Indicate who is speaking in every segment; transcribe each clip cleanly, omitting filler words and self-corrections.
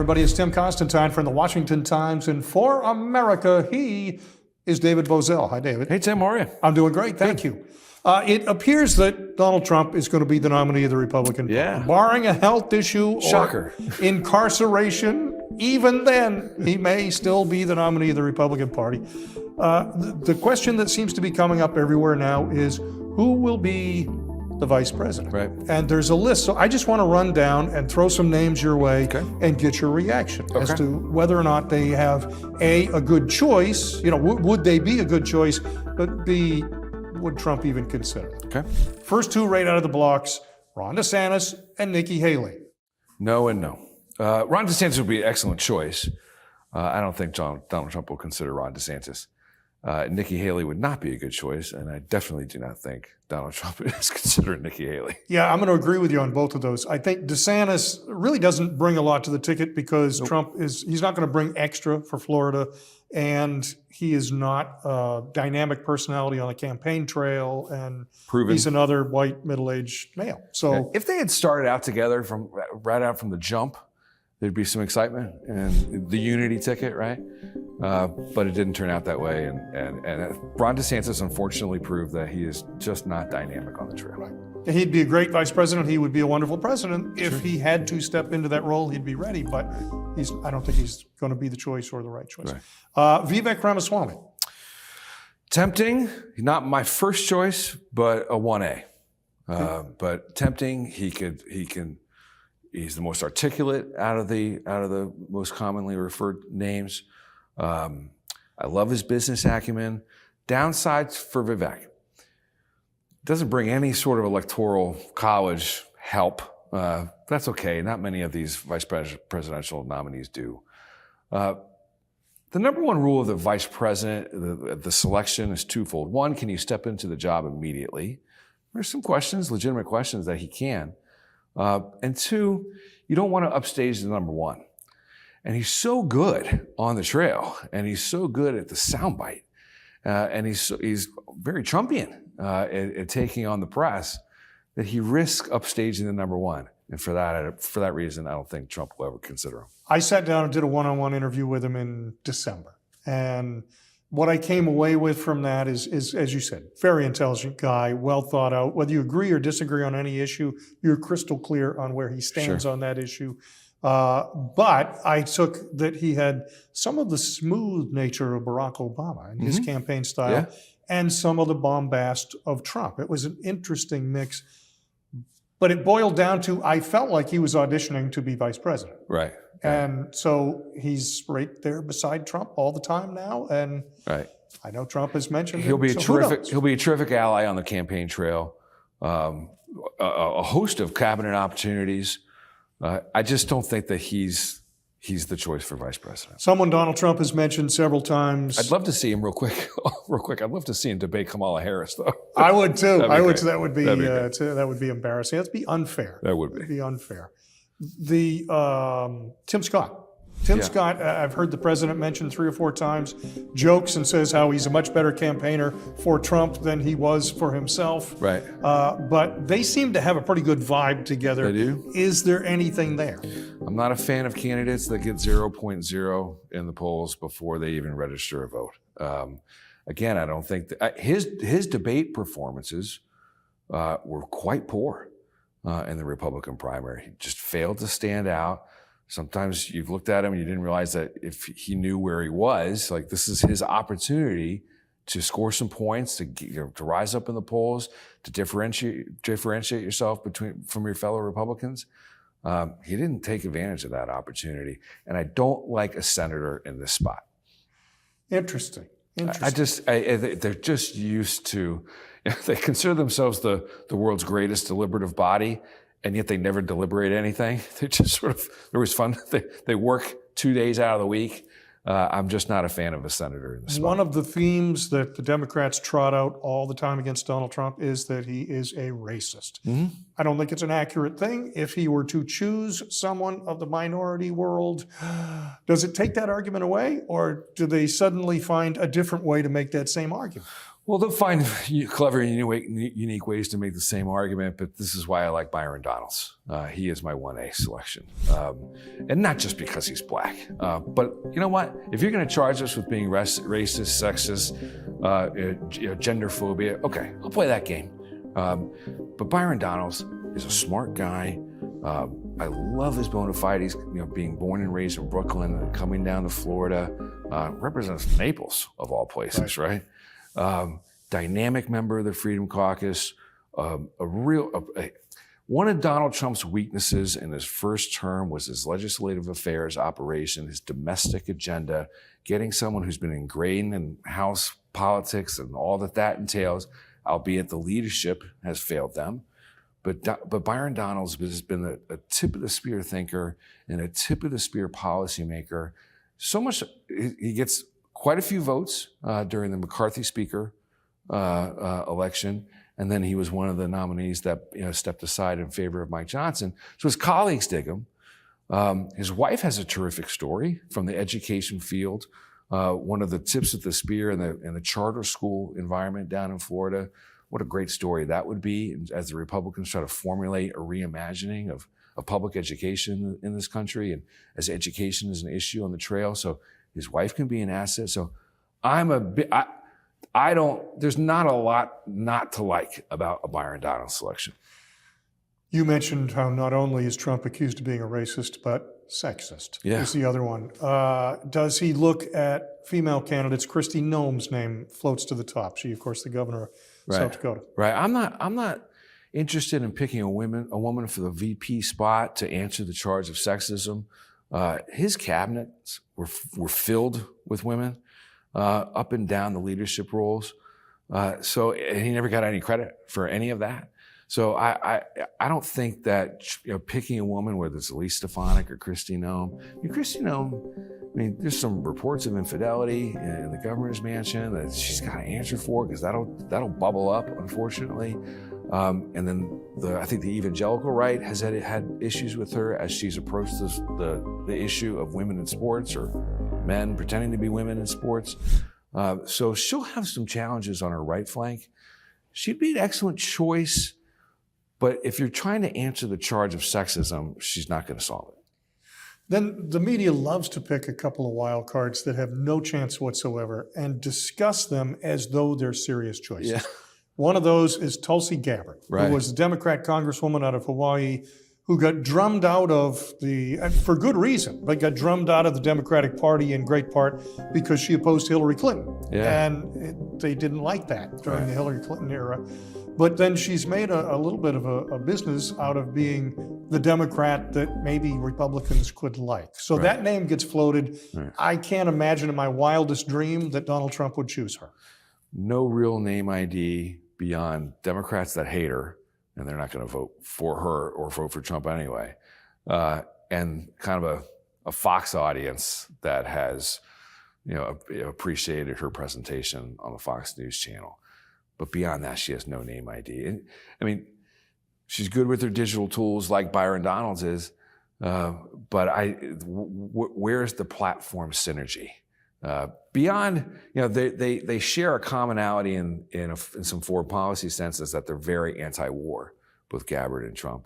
Speaker 1: everybody. It's Tim Constantine from the Washington Times and For America. He is David Bozell. Hi, David.
Speaker 2: Hey, Tim, how are you?
Speaker 1: I'm doing great. Thank you. It appears that Donald Trump is going to be the nominee of the Republican Party. Barring a health issue
Speaker 2: Shocker.
Speaker 1: or incarceration, even then, he may still be the nominee of the Republican Party. The question that seems to be coming up everywhere now is who will be the vice president?
Speaker 2: Right.
Speaker 1: And there's a list. So I just want to run down and throw some names your way and get your reaction as to whether or not they have a good choice. You know, would they be a good choice? But B, would Trump even consider it?
Speaker 2: Okay.
Speaker 1: First two right out of the blocks, Ron DeSantis and Nikki Haley.
Speaker 2: No and no. Ron DeSantis would be an excellent choice. I don't think Donald Trump will consider Ron DeSantis. Nikki Haley would not be a good choice, and I definitely do not think Donald Trump is considering Nikki Haley.
Speaker 1: Yeah, I'm going to agree with you on both of those. I think DeSantis really doesn't bring a lot to the ticket because he's not going to bring extra for Florida, and he is not a dynamic personality on the campaign trail, and he's another white middle-aged male. So
Speaker 2: if they had started out together right out from the jump, there'd be some excitement and the unity ticket, right? But it didn't turn out that way. And Ron DeSantis unfortunately proved that he is just not dynamic on the trail.
Speaker 1: Right. He'd be a great vice president. He would be a wonderful president. If he had to step into that role, he'd be ready. But I don't think he's going to be the choice or the right choice. Right. Vivek Ramaswamy.
Speaker 2: Tempting, not my first choice, but a 1A. But tempting, he's the most articulate out of the most commonly referred names. I love his business acumen. Downsides for Vivek. Doesn't bring any sort of electoral college help. That's okay. Not many of these vice presidential nominees do. The number one rule of the vice president, the selection is twofold. One, can you step into the job immediately? There's some questions, legitimate questions that he can. And two, you don't want to upstage the number one. And he's so good on the trail, and he's so good at the soundbite, and he's very Trumpian at taking on the press that he risks upstaging the number one. And for that reason, I don't think Trump will ever consider him. I
Speaker 1: sat down and did a one-on-one interview with him in December, and what I came away with from that is, as you said, very intelligent guy, well thought out. Whether you agree or disagree on any issue, you're crystal clear on where he stands on that issue. But I took that he had some of the smooth nature of Barack Obama and his campaign style and some of the bombast of Trump. It was an interesting mix, but it boiled down to, I felt like he was auditioning to be vice president.
Speaker 2: Right.
Speaker 1: And so he's right there beside Trump all the time now. And I know Trump has mentioned
Speaker 2: he'll be a terrific ally on the campaign trail, a host of cabinet opportunities. I just don't think that he's the choice for vice president.
Speaker 1: Someone Donald Trump has mentioned several times.
Speaker 2: I'd love to see him real quick. I'd love to see him debate Kamala Harris, though.
Speaker 1: I would too. That would be embarrassing. That'd be unfair.
Speaker 2: That would be.
Speaker 1: That'd be unfair. Tim Scott. Tim Scott, I've heard the president mention 3 or 4 times, jokes and says how he's a much better campaigner for Trump than he was for himself.
Speaker 2: Right.
Speaker 1: But they seem to have a pretty good vibe together.
Speaker 2: They do.
Speaker 1: Is there anything there?
Speaker 2: I'm not a fan of candidates that get 0.0 in the polls before they even register a vote. Again, I don't think that his debate performances were quite poor in the Republican primary. He just failed to stand out. Sometimes you've looked at him and you didn't realize that if he knew where he was, like this is his opportunity to score some points, to rise up in the polls, to differentiate yourself from your fellow Republicans. He didn't take advantage of that opportunity, and I don't like a senator in this spot.
Speaker 1: Interesting.
Speaker 2: They're just used to. They consider themselves the world's greatest deliberative body, and yet they never deliberate anything. They're just sort of, it was fun. They work 2 days out of the week. I'm just not a fan of a senator in the spot.
Speaker 1: One of the themes that the Democrats trot out all the time against Donald Trump is that he is a racist. I don't think it's an accurate thing. If he were to choose someone of the minority world, does it take that argument away, or do they suddenly find a different way to make that same argument?
Speaker 2: Well, they'll find clever and unique ways to make the same argument, but this is why I like Byron Donalds. He is my 1A selection. And not just because he's black. But you know what? If you're going to charge us with being racist, sexist, gender phobia, okay, I'll play that game. But Byron Donalds is a smart guy. I love his bona fides, being born and raised in Brooklyn and coming down to Florida. Represents Naples, of all places, right? Dynamic member of the Freedom Caucus, one of Donald Trump's weaknesses in his first term was his legislative affairs operation, his domestic agenda, getting someone who's been ingrained in House politics and all that entails, albeit the leadership has failed them. But Byron Donalds has been a tip of the spear thinker and a tip of the spear policymaker. So much, he gets quite a few votes during the McCarthy Speaker election, and then he was one of the nominees that stepped aside in favor of Mike Johnson. So his colleagues dig him. His wife has a terrific story from the education field. One of the tips of the spear in the charter school environment down in Florida. What a great story that would be as the Republicans try to formulate a reimagining of public education in this country, and as education is an issue on the trail. So his wife can be an asset. So there's not a lot not to like about a Byron Donalds selection.
Speaker 1: You mentioned how not only is Trump accused of being a racist, but sexist is the other one. Does he look at female candidates? Kristi Noem's name floats to the top. She, of course, the governor of South Dakota.
Speaker 2: Right. I'm not interested in picking a woman for the VP spot to answer the charge of sexism. His cabinets were filled with women up and down the leadership roles. And he never got any credit for any of that. So I don't think that picking a woman, whether it's Elise Stefanik or Kristi Noem. Kristi Noem, there's some reports of infidelity in the governor's mansion that she's got to answer for, because that'll bubble up, unfortunately. And then I think the evangelical right has had issues with her as she's approached the issue of women in sports, or men pretending to be women in sports. So she'll have some challenges on her right flank. She'd be an excellent choice, but if you're trying to answer the charge of sexism, she's not going to solve it.
Speaker 1: Then the media loves to pick a couple of wild cards that have no chance whatsoever and discuss them as though they're serious choices. Yeah. One of those is Tulsi Gabbard, who was a Democrat congresswoman out of Hawaii, who got drummed out of for good reason, but got drummed out of the Democratic Party in great part because she opposed Hillary Clinton. Yeah. And they didn't like that during the Hillary Clinton era. But then she's made a little bit of a business out of being the Democrat that maybe Republicans could like. So that name gets floated. I can't imagine in my wildest dream that Donald Trump would choose her.
Speaker 2: No real name ID beyond Democrats that hate her, and they're not going to vote for her or vote for Trump anyway. And kind of a Fox audience that has, appreciated her presentation on the Fox News channel. But beyond that, she has no name ID. And she's good with her digital tools like Byron Donalds is, but where's the platform synergy? Beyond, they share a commonality in some foreign policy senses that they're very anti-war, both Gabbard and Trump.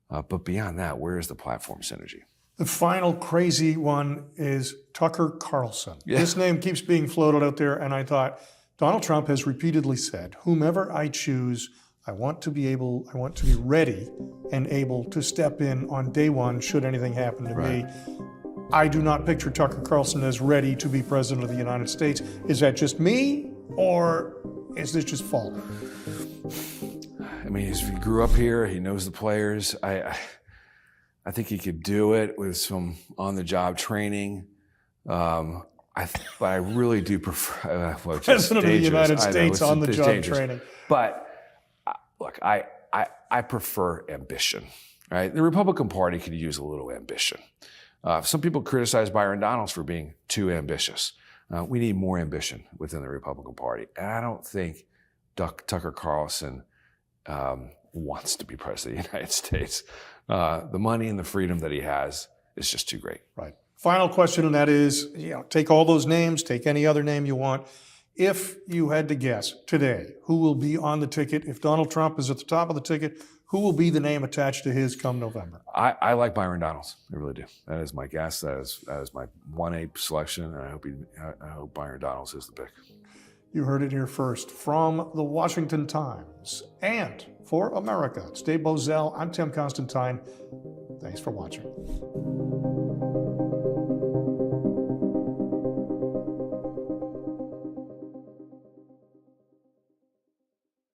Speaker 2: But beyond that, where is the platform synergy?
Speaker 1: The final crazy one is Tucker Carlson. Yeah. This name keeps being floated out there, and I thought, Donald Trump has repeatedly said, whomever I choose, I want to be ready and able to step in on day one should anything happen to me. I do not picture Tucker Carlson as ready to be president of the United States. Is that just me, or is this just fault?
Speaker 2: He grew up here. He knows the players. I think he could do it with some on-the-job training. But I really do prefer
Speaker 1: president of the United States on-the-job training.
Speaker 2: But look, I prefer ambition. Right? The Republican Party could use a little ambition. Some people criticize Byron Donalds for being too ambitious. We need more ambition within the Republican Party. And I don't think Tucker Carlson wants to be president of the United States. The money and the freedom that he has is just too great.
Speaker 1: Right. Final question, and that is, take all those names, take any other name you want. If you had to guess today who will be on the ticket, if Donald Trump is at the top of the ticket, who will be the name attached to his come November?
Speaker 2: I like Byron Donalds. I really do. That is my guess. That is my 1A selection, and I hope Byron Donalds is the pick.
Speaker 1: You heard it here first from the Washington Times and for America. It's Dave Bozell. I'm Tim Constantine. Thanks for watching.